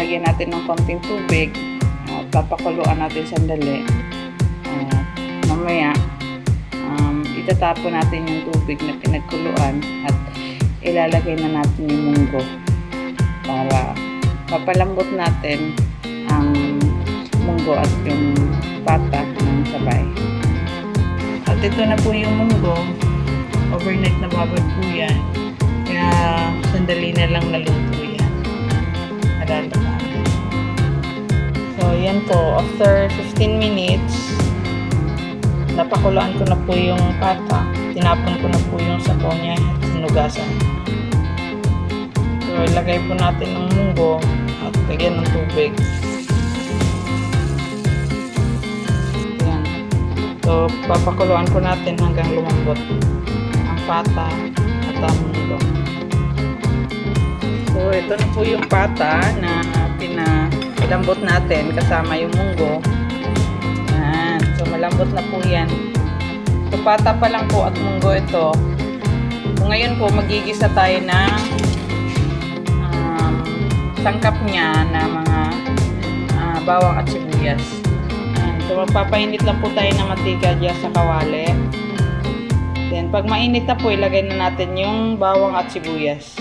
lalagyan natin ng konting tubig. Papakuluan natin sandali. Mamaya, itatapon natin yung tubig na pinagkuluan at ilalagay na natin yung munggo para papalambot natin ang munggo at yung pata ng sabay. At ito na po yung munggo. Overnight na babad po yan. Kaya sandali na lang naluto yan. Nalalaman. So yan po. After 15 minutes, napakuluan ko na po yung pata. Tinapon ko na po yung sabaw niya at sinugasan. So ilagay po natin ng munggo at lagyan ng tubig. Yan. So papakuluan po natin hanggang lumambot ang pata at ang munggo. So ito na po yung pata na pinalambot natin kasama yung munggo. Yan. So malambot na po yan. So pata pa lang po at munggo ito. So ngayon po magigisa tayo ng sangkap niya na mga bawang at sibuyas. Yan. So magpapainit lang po tayo ng mantika dyan sa kawali. Then pag mainit na po, ilagay na natin yung bawang at sibuyas.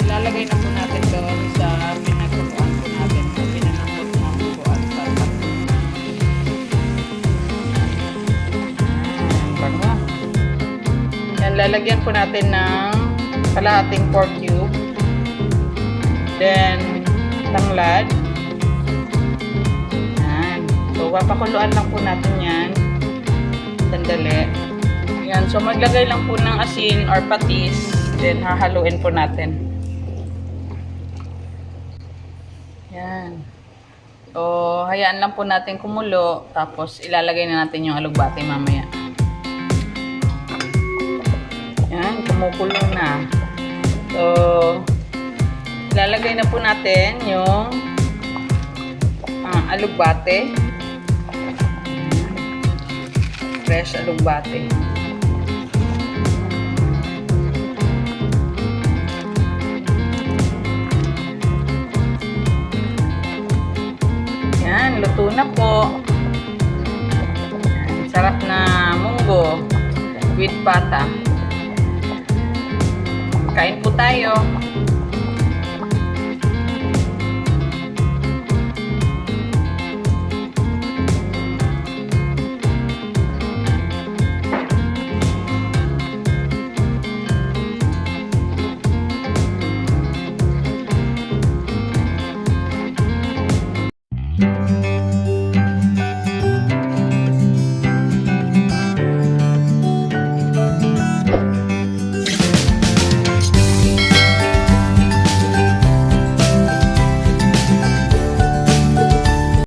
Ilalagay na po natin doon sa pinagkukuhan po natin o pinanambot na po at patak. Bango. Yan, lalagyan po natin ng kalahating pork cube. Then, tanglad. Yan. So, papakuluan lang po natin yan. Sandali. Yan. So, maglagay lang po ng asin or patis. Then, hahaluin po natin. Yan. So, hayaan lang po natin kumulo. Tapos, ilalagay na natin yung alugbati mamaya. Yan. Kumukulo na. So, ilalagay na po natin yung alugbati. Fresh alugbati. Yan, luto na po. Yan, sarap na munggo with pata. Kain po tayo.